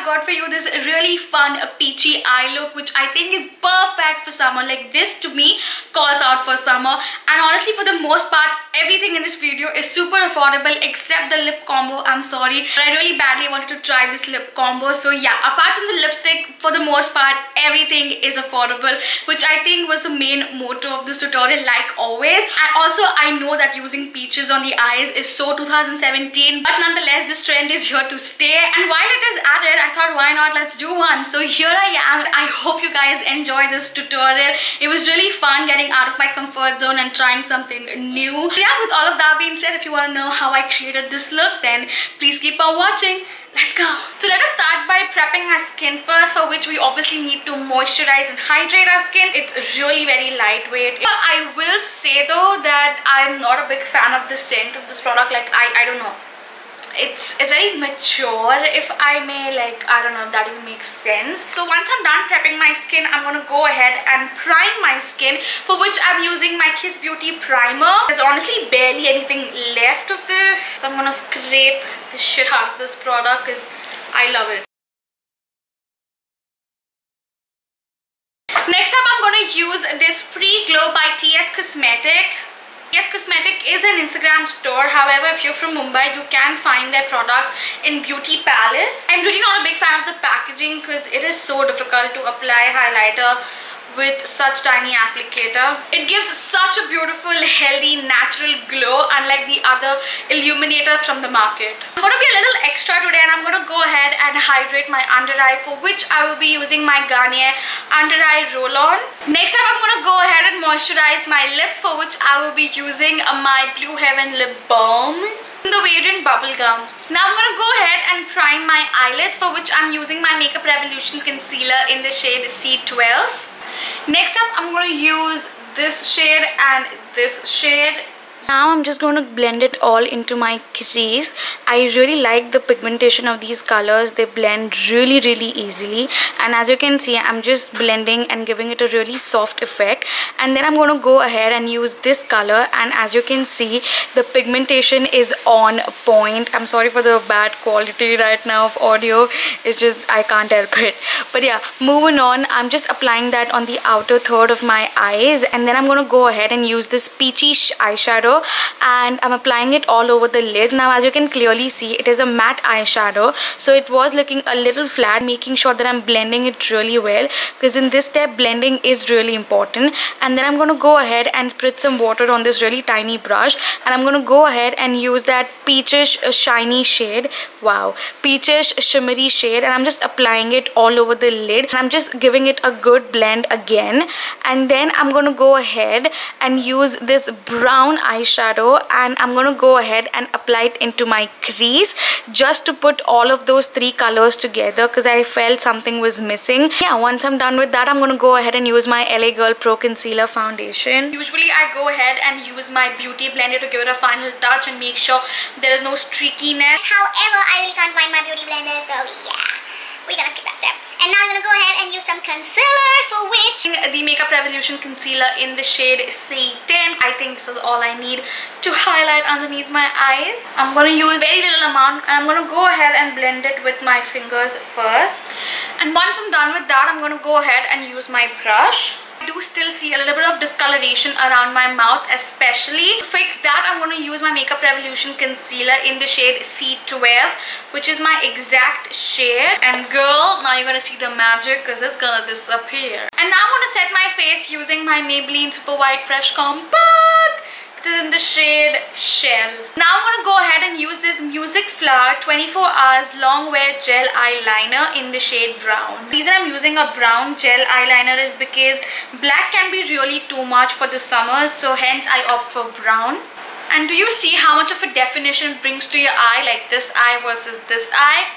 Got for you this really fun peachy eye look, which I think is perfect for summer. Like, this to me calls out for summer. And honestly, for the most part, everything in this video is super affordable except the lip combo. I'm sorry, but I really badly wanted to try this lip combo. So yeah, apart from the lipstick, for the most part, everything is affordable, which I think was the main motto of this tutorial, like always. And also, I know that using peaches on the eyes is so 2017, but nonetheless, this trend is here to stay. And while it is at it, I thought, why not, let's do one. So here I am. I hope you guys enjoy this tutorial. It was really fun getting out of my comfort zone and trying something new. So yeah, with all of that being said, if you want to know how I created this look, then please keep on watching. Let's go. So let us start by prepping our skin first, for which we obviously need to moisturize and hydrate our skin. It's really very lightweight. But I will say though that I'm not a big fan of the scent of this product. Like, I don't know. It's very mature, if I may, like, I don't know if that even makes sense. So once I'm done prepping my skin, I'm gonna go ahead and prime my skin, for which I'm using my Kiss Beauty primer. There's honestly barely anything left of this, so I'm gonna scrape the shit out of this product because I love it. Next up, I'm gonna use this Pre-Glow by TS Cosmetic. Yes, Cosmetic is an Instagram store. However, if you're from Mumbai, you can find their products in Beauty Palace. I'm really not a big fan of the packaging because it is so difficult to apply highlighter with such tiny applicator. It gives such a beautiful, healthy, natural glow, unlike the other illuminators from the market. I'm going to be a little extra today, and I'm going to go ahead and hydrate my under eye, for which I will be using my Garnier under eye roll-on. Next up, I'm going to go ahead and moisturize my lips, for which I will be using my Blue Heaven lip balm in the variant Bubblegum. Now I'm going to go ahead and prime my eyelids, for which I'm using my Makeup Revolution concealer in the shade C12. Next up, I'm going to use this shade and this shade. Now I'm just going to blend it all into my crease. I really like the pigmentation of these colors. They blend really easily, and as you can see, I'm just blending and giving it a really soft effect. And then I'm going to go ahead and use this color, and as you can see, the pigmentation is on point. I'm sorry for the bad quality right now of audio. It's just I can't help it. But yeah, moving on, I'm just applying that on the outer third of my eyes, and then I'm going to go ahead and use this peachy eyeshadow, and I'm applying it all over the lid. Now as you can clearly see, it is a matte eyeshadow, so it was looking a little flat, making sure that I'm blending it really well, because in this step blending is really important. And then I'm going to go ahead and spritz some water on this really tiny brush, and I'm going to go ahead and use that peachish shiny shade. Wow, peachish shimmery shade, and I'm just applying it all over the lid, and I'm just giving it a good blend again. And then I'm going to go ahead and use this brown eyeshadow, and I'm going to go ahead and apply it into my crease, just to put all of those three colors together, because I felt something was missing. Yeah, once I'm done with that, I'm going to go ahead and use my LA Girl Pro Concealer Foundation. Usually I go ahead and use my beauty blender to give it a final touch and make sure there is no streakiness. However, I really can't find my beauty blender, so yeah, we're gonna skip that step. And now I'm gonna go ahead and use some concealer, for which the Makeup Revolution concealer in the shade C10. I think this is all I need to highlight underneath my eyes. I'm gonna use very little amount, and I'm gonna go ahead and blend it with my fingers first. And once I'm done with that, I'm gonna go ahead and use my brush. I do still see a little bit of discoloration around my mouth, especially. To fix that, I'm going to use my Makeup Revolution concealer in the shade C12, which is my exact shade. And girl, now you're going to see the magic, because it's going to disappear. And now I'm going to set my face using my Maybelline Super White Fresh Compact. This is in the shade Shell. Now I'm going to go ahead and use this Music Flower 24 Hours Long Wear Gel Eyeliner in the shade Brown. The reason I'm using a brown gel eyeliner is because black can be really too much for the summers, so hence I opt for brown. And do you see how much of a definition it brings to your eye, like this eye versus this eye?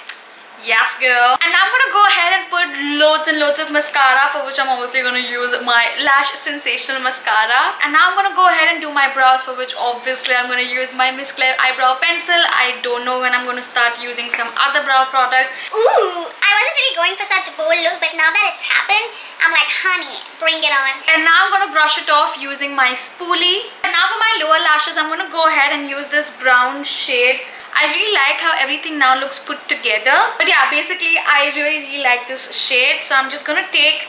Yes, girl. And now I'm gonna go ahead and put loads and loads of mascara, for which I'm obviously gonna use my Lash Sensational mascara. And now I'm gonna go ahead and do my brows, for which obviously I'm gonna use my Miss Claire eyebrow pencil. I don't know when I'm gonna start using some other brow products. Ooh, I wasn't really going for such a bold look, but now that it's happened, I'm like, honey, bring it on. And now I'm gonna brush it off using my spoolie. And now for my lower lashes, I'm gonna go ahead and use this brown shade. I really like how everything now looks put together. But yeah, basically I really like this shade. So I'm just gonna take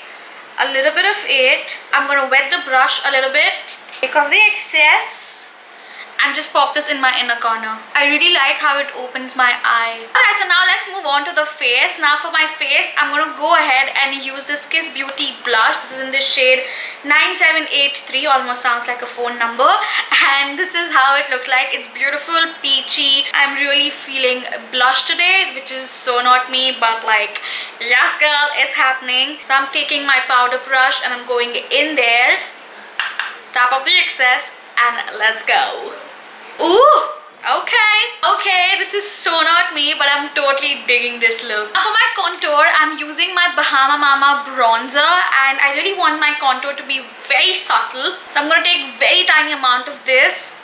a little bit of it. I'm gonna wet the brush a little bit, take off the excess, and just pop this in my inner corner. I really like how it opens my eye. Alright, so now let's move on to the face. Now for my face, I'm gonna go ahead and use this Kiss Beauty blush. This is in the shade 9783, almost sounds like a phone number. And this is how it looks like. It's beautiful, peachy. I'm really feeling blush today, which is so not me, but like, yes girl, it's happening. So I'm taking my powder brush and I'm going in there, tap off the excess, and let's go. Ooh, okay, this is so not me, but I'm totally digging this look. Now for my contour, I'm using my Bahama Mama bronzer, and I really want my contour to be very subtle. So I'm gonna take very tiny amount of this,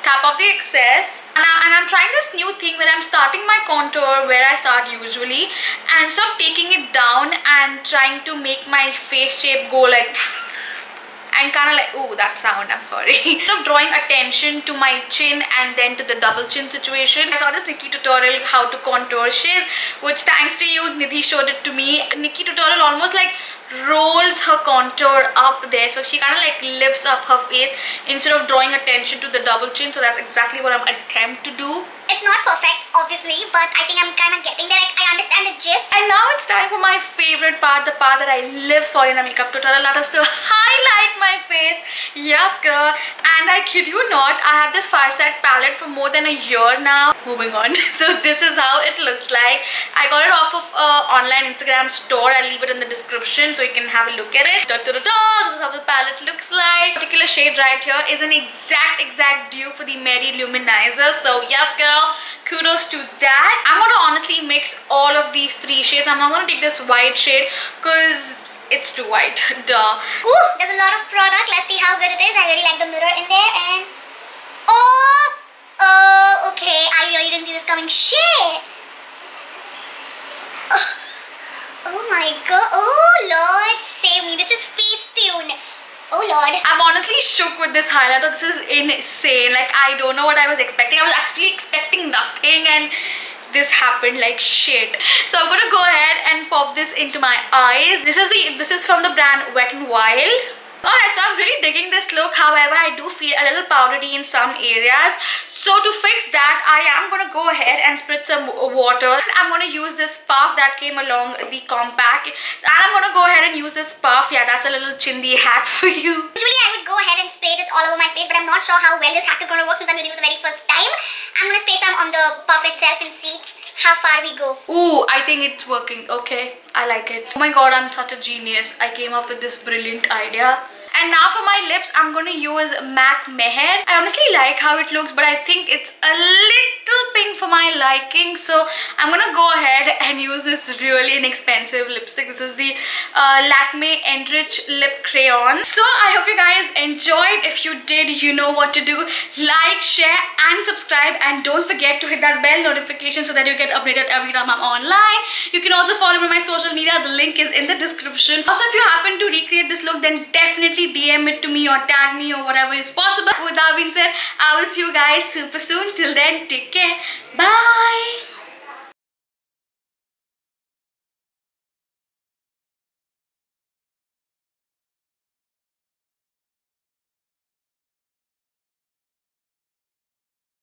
tap off the excess, and I'm trying this new thing where I'm starting my contour where I start usually, and instead of taking it down and trying to make my face shape go like and kind of like, ooh, that sound, I'm sorry. Instead of drawing attention to my chin and then to the double chin situation, I saw this Nikki tutorial how to contour shiz, which thanks to you, Nidhi showed it to me. Nikki tutorial almost like rolls her contour up there, so she kind of like lifts up her face instead of drawing attention to the double chin. So that's exactly what I'm attempting to do. It's not perfect, obviously, but I think I'm kind of getting there. Like, I understand the gist. And now it's time for my favorite part, the part that I live for in a makeup tutorial, that is to highlight my face. Yes, girl. And I kid you not, I have this Fireside palette for more than a year now. Moving on. So this is how it looks like. I got it off of online Instagram store. I'll leave it in the description so you can have a look at it. This is how the palette looks like. This particular shade right here is an exact dupe for the Mary Luminizer. So yes, girl, kudos to that. I'm gonna honestly mix all of these three shades. I'm not gonna take this white shade because it's too white. Duh. Ooh, there's a lot of product. Let's see how good it is. I really like the mirror in there. And oh, okay. I really didn't see this coming. Shit. Oh my god. Oh Lord, save me. This is Facetune. Oh Lord. I'm honestly shook with this highlighter. This is insane. Like, I don't know what I was expecting. I was actually expecting nothing, and this happened like shit. So I'm gonna go ahead and pop this into my eyes. This is from the brand Wet n Wild. Alright, so I'm really digging this look. However, I do feel a little powdery in some areas. So to fix that, I am going to go ahead and spritz some water. And I'm going to use this puff that came along the compact. And I'm going to go ahead and use this puff. Yeah, that's a little chindi hack for you. Usually I would go ahead and spray this all over my face, but I'm not sure how well this hack is going to work since I'm using it for the very first time. I'm going to spray some on the puff itself and see how far we go. Ooh, I think it's working. Okay, I like it. Oh my god, I'm such a genius. I came up with this brilliant idea. And now for my lips, I'm going to use matte mehr. I honestly like how it looks, but I think it's a little pink for my liking. So I'm going to go ahead and use this really inexpensive lipstick. This is the Lakme Enrich Lip Crayon. So I hope you guys enjoyed. If you did, you know what to do. Like, share and subscribe. And don't forget to hit that bell notification so that you get updated every time I'm online. You can also follow me on my social media. The link is in the description. Also, if you happen to recreate this look, then definitely DM it to me or tag me or whatever is possible. With that being said, I will see you guys super soon. Till then, take care. Bye.